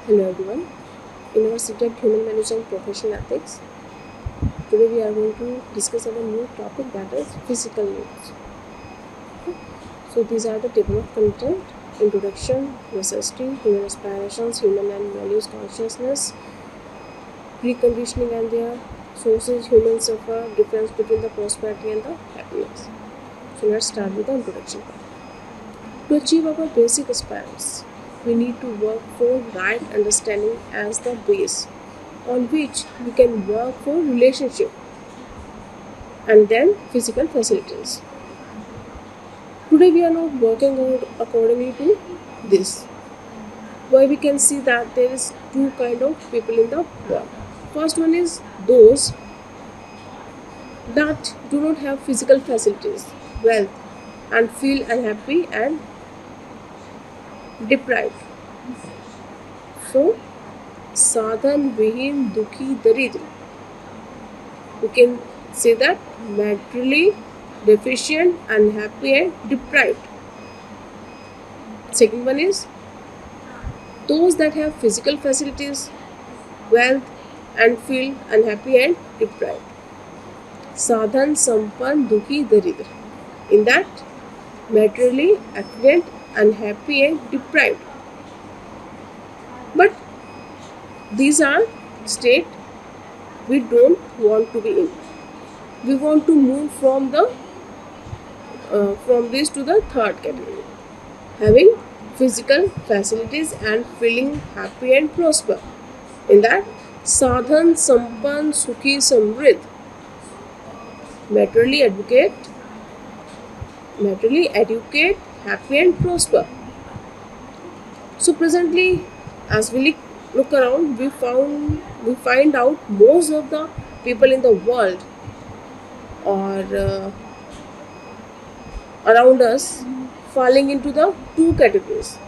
Hello everyone. In our subject Human Values and Professional Ethics, today we are going to discuss our new topic, that is physical needs. So these are the table of content: introduction, necessity, human aspirations, human and values consciousness, reconditioning and their sources, human suffer, difference between the prosperity and the happiness. So let's start with the introduction part. To achieve our basic aspirations, we need to work for right understanding as the base on which we can work for relationship and then physical facilities. Today we are not working out accordingly to this. Why we can see that there is two kind of people in the world. First one is those that do not have physical facilities, wealth, and feel unhappy and deprived. So sadhan vihin dukhi daridra. We can say that materially deficient, unhappy, and deprived. Second one is those that have physical facilities, wealth, and feel unhappy and deprived. Sadhan, sampan, dukhi, daridra. In that, materially affluent, unhappy, and deprived. But these are state we don't want to be in. We want to move from this to the third category, having physical facilities and feeling happy and prosper. In that, sadhan, sampan, sukhi, samrid, materially educate, happy and prosper. So presently, as we look around, we find out most of the people in the world or around us falling into the two categories,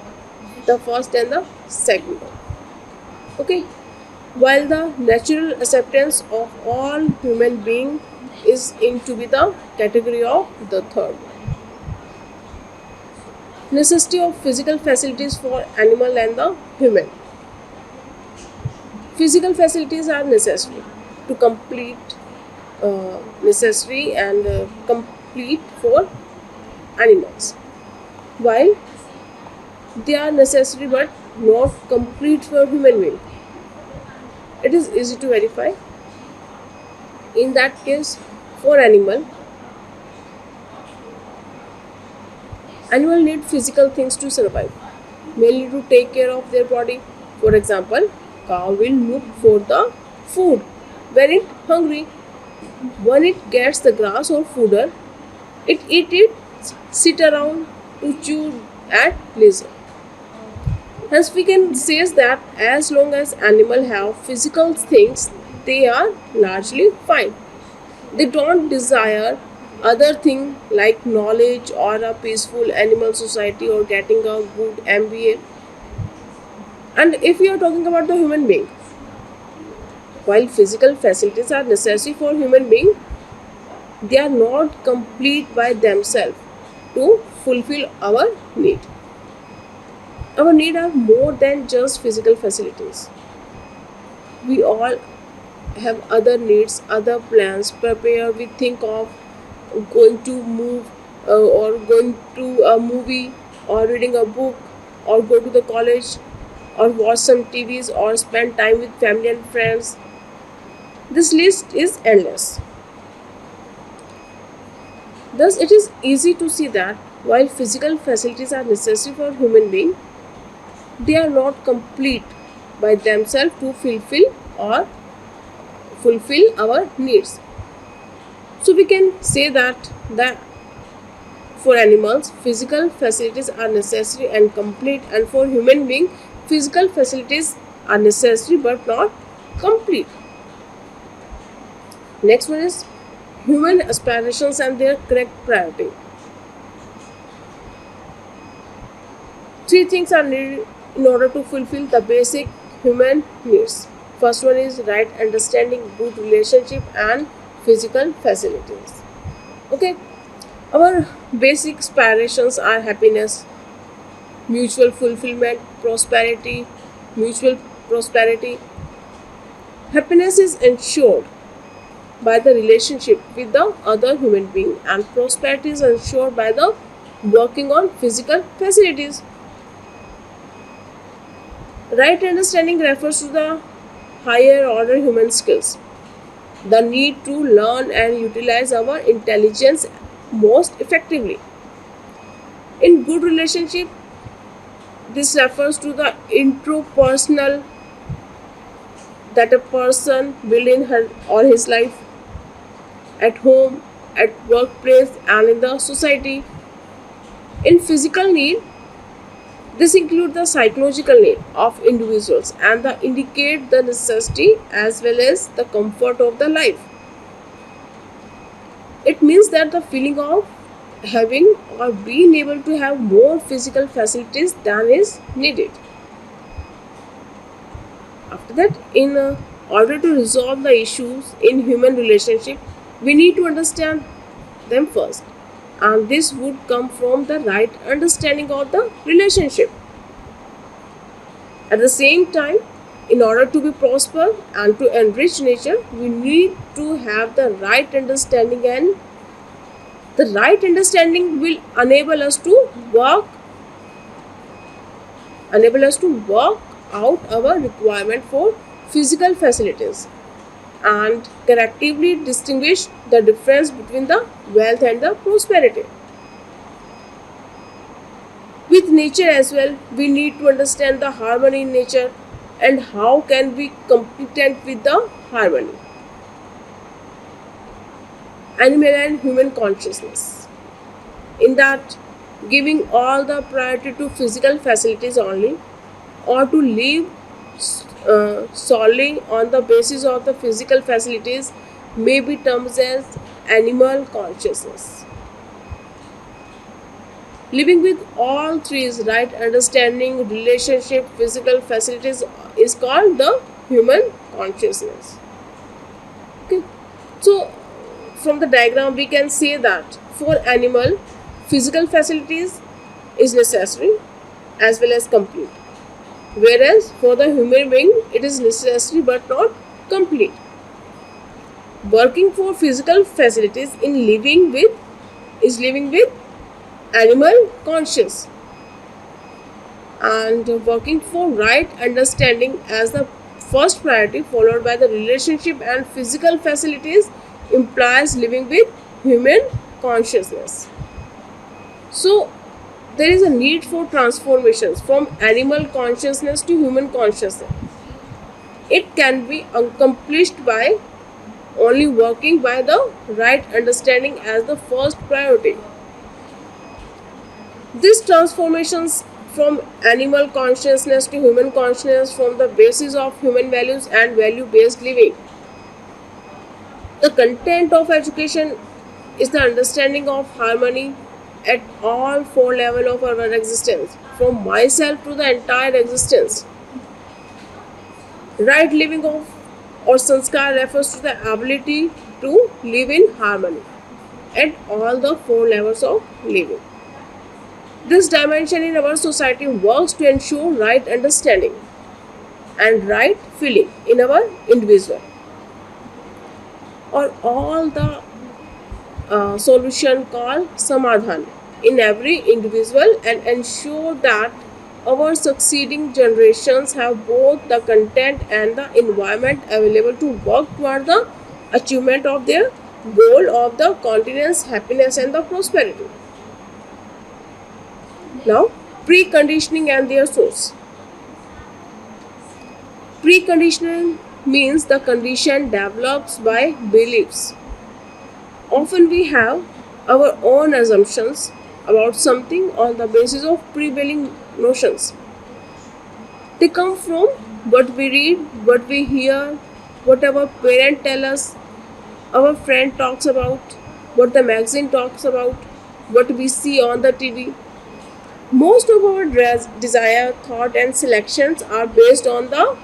the first and the second. Okay, while the natural acceptance of all human being is into be the category of the third one. Necessity of physical facilities for animal and the human. Physical facilities are necessary to complete necessary and complete for animals, while they are necessary but not complete for human being. It is easy to verify. In that case, for animal need physical things to survive, mainly to take care of their body. For example, cow will look for the food when it hungry. When it gets the grass or fodder, it eat it, sit around to chew at leisure. Hence, we can say that as long as animal have physical things, they are largely fine. They don't desire other thing like knowledge or a peaceful animal society or getting a good MBA. And if we are talking about the human being, while physical facilities are necessary for human being, they are not complete by themselves to fulfill our need. Our need are more than just physical facilities. We all have other needs, other plans. Prepare, we think of going to move or going to a movie or reading a book or go to the college or watch some TVs or spend time with family and friends. This list is endless. Thus, it is easy to see that while physical facilities are necessary for human being, they are not complete by themselves to fulfill our needs. So we can say that for animals, physical facilities are necessary and complete, and for human being, physical facilities are necessary but not complete. Next one is human aspirations and their correct priority. Three things are needed in order to fulfill the basic human needs. First one is right understanding, good relationship, and physical facilities. Okay, our basic aspirations are happiness, mutual fulfillment, prosperity, mutual prosperity. Happiness is ensured by the relationship with the other human being, and prosperity is ensured by the working on physical facilities. Right understanding refers to the higher order human skills, the need to learn and utilize our intelligence most effectively. In good relationship, this refers to the interpersonal that a person will in her or his life, at home, at workplace, and in the society. In physical need, this includes the psychological need of individuals and the indicate the necessity as well as the comfort of the life. It means that the feeling of having or being able to have more physical facilities than is needed. After that, in order to resolve the issues in human relationship, we need to understand them first, and this would come from the right understanding of the relationship. At the same time, in order to be prosper and to enrich nature, we need to have the right understanding, and the right understanding will enable us to work out our requirement for physical facilities and correctively distinguish the difference between the wealth and the prosperity. With nature as well, we need to understand the harmony in nature and how can we competent with the harmony. Animal and human consciousness. In that, giving all the priority to physical facilities only, or to live solely on the basis of the physical facilities may be termed as animal consciousness. Living with all three is right understanding, relationship, physical facilities is called the human consciousness. Okay. So from the diagram we can say that for animal, physical facilities is necessary as well as complete, whereas for the human being it is necessary but not complete. Working for physical facilities in living with animal conscious, and working for right understanding as the first priority followed by the relationship and physical facilities implies living with human consciousness. So there is a need for transformations from animal consciousness to human consciousness. It can be accomplished by only working by the right understanding as the first priority. These transformations from animal consciousness to human consciousness form the basis of human values and value based living. The content of education is the understanding of harmony at all four levels of our existence, from myself to the entire existence. Right living of or sanskar refers to the ability to live in harmony at all the four levels of living. This dimension in our society works to ensure right understanding and right feeling in our individual, or all the solution called samadhan in every individual, and ensure that our succeeding generations have both the content and the environment available to work toward the achievement of their goal of the continent's happiness and the prosperity. Now, preconditioning and their source. Preconditioning means the condition develops by beliefs. Often we have our own assumptions about something on the basis of prevailing notions. They come from what we read, what we hear, what our parent tell us, our friend talks about, what the magazine talks about, what we see on the TV. Most of our desire, thought and selections are based on the,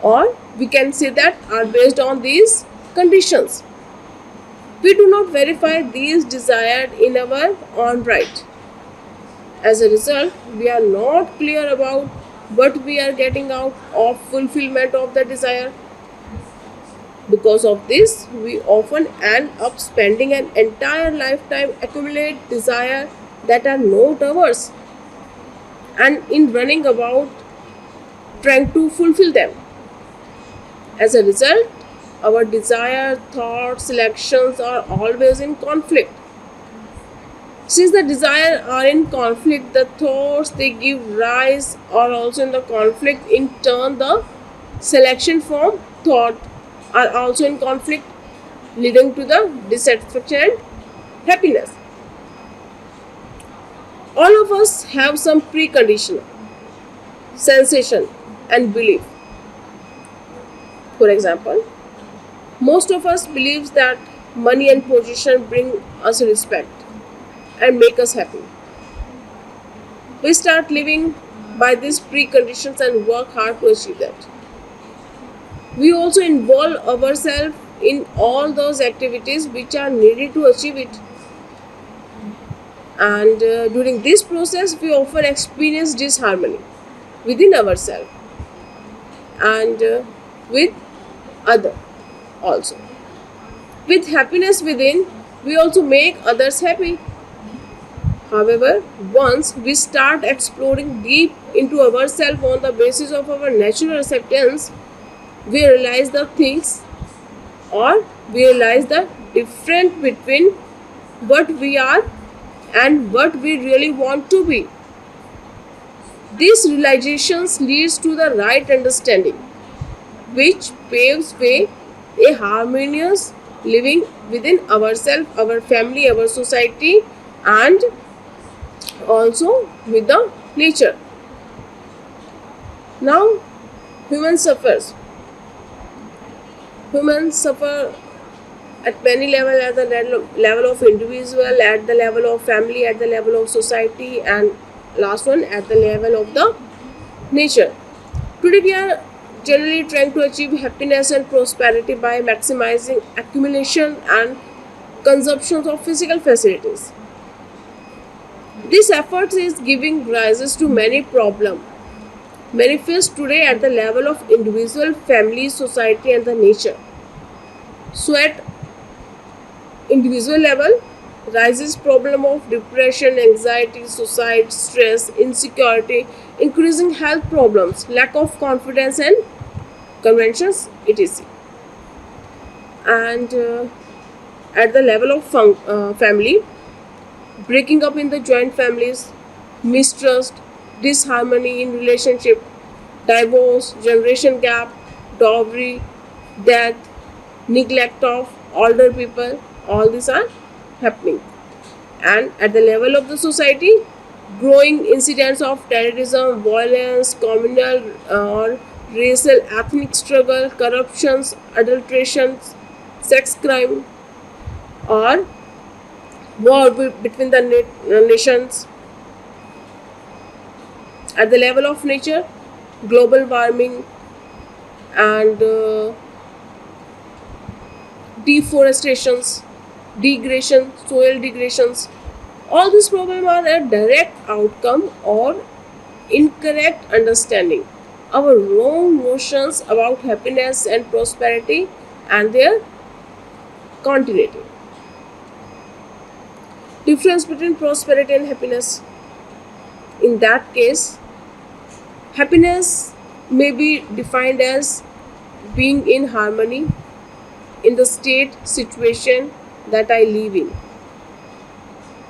or we can say that are based on these conditions. We do not verify these desired in our own right. As a result, we are not clear about what we are getting out of fulfillment of the desire. Because of this, we often end up spending an entire lifetime accumulate desire that are not ours and in running about trying to fulfill them. As a result, our desire, thoughts, selections are always in conflict. Since the desire are in conflict, the thoughts they give rise are also in the conflict. In turn, the selection from thought are also in conflict, leading to the dissatisfaction and happiness. All of us have some precondition, sensation, and belief. For example, most of us believes that money and position bring us respect and make us happy. We start living by these preconditions and work hard to achieve that. We also involve ourselves in all those activities which are needed to achieve it. And during this process, we often experience disharmony within ourselves and with other also. With happiness within, we also make others happy. However, once we start exploring deep into ourselves on the basis of our natural acceptance, we realize the things or we realize the difference between what we are and what we really want to be. These realizations leads to the right understanding, which paves way a harmonious living within ourselves, our family, our society, and also with the nature. Now, humans suffers. Humans suffer at many levels, at the level of individual, at the level of family, at the level of society, and last one at the level of the nature. Today we are generally trying to achieve happiness and prosperity by maximizing accumulation and consumption of physical facilities. This effort is giving rises to many problems manifest today at the level of individual, family, society, and the nature. So at individual level, rises problem of depression, anxiety, suicide, stress, insecurity, increasing health problems, lack of confidence, and conventions, etc. And at the level of family, breaking up in the joint families, mistrust, disharmony in relationship, divorce, generation gap, dowry, death, neglect of older people, all these are happening. And at the level of the society, growing incidents of terrorism, violence, communal or racial ethnic struggle, corruptions, adulterations, sex crime, or war between the nations. At the level of nature, global warming and deforestations, degradation, soil degradations. All these problems are a direct outcome or incorrect understanding, our wrong notions about happiness and prosperity and their continuity. Difference between prosperity and happiness. In that case, happiness may be defined as being in harmony in the state situation that I live in.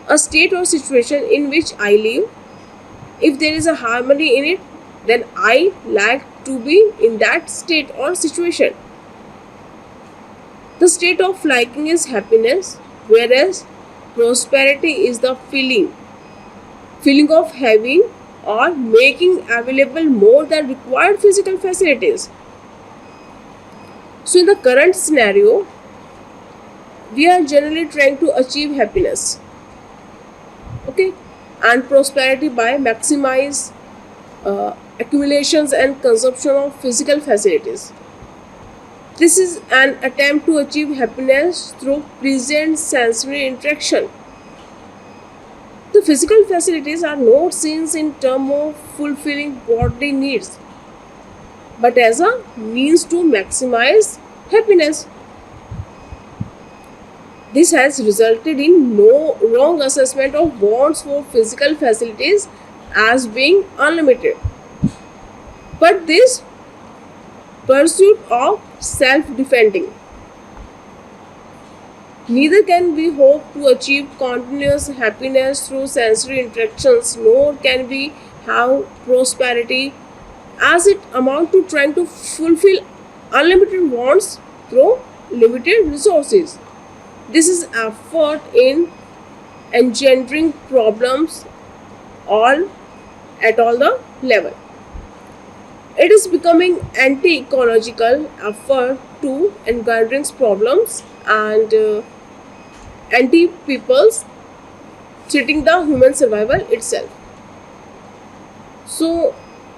A state or situation in which I live, if there is a harmony in it, then I like to be in that state or situation. The state of liking is happiness, whereas prosperity is the feeling of having or making available more than required physical facilities. So in the current scenario, we are generally trying to achieve happiness, okay, and prosperity by maximize accumulations and consumption of physical facilities. This is an attempt to achieve happiness through present sensory interaction. The physical facilities are not seen in terms of fulfilling body needs, but as a means to maximize happiness. This has resulted in no wrong assessment of wants for physical facilities as being unlimited. But this pursuit of self-defending. Neither can we hope to achieve continuous happiness through sensory interactions, nor can we have prosperity as it amounts to trying to fulfill unlimited wants through limited resources. This is effort in engendering problems all at all the level. It is becoming anti-ecological effort to engendering problems and anti-people's treating the human survival itself. So,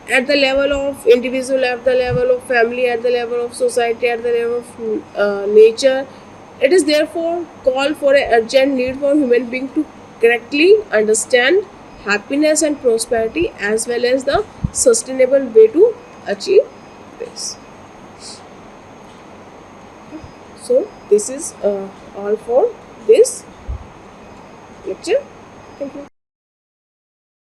at the level of individual, at the level of family, at the level of society, at the level of nature, it is therefore called for an urgent need for human being to correctly understand happiness and prosperity as well as the sustainable way to achieve this. So, this is all for this lecture. Thank you.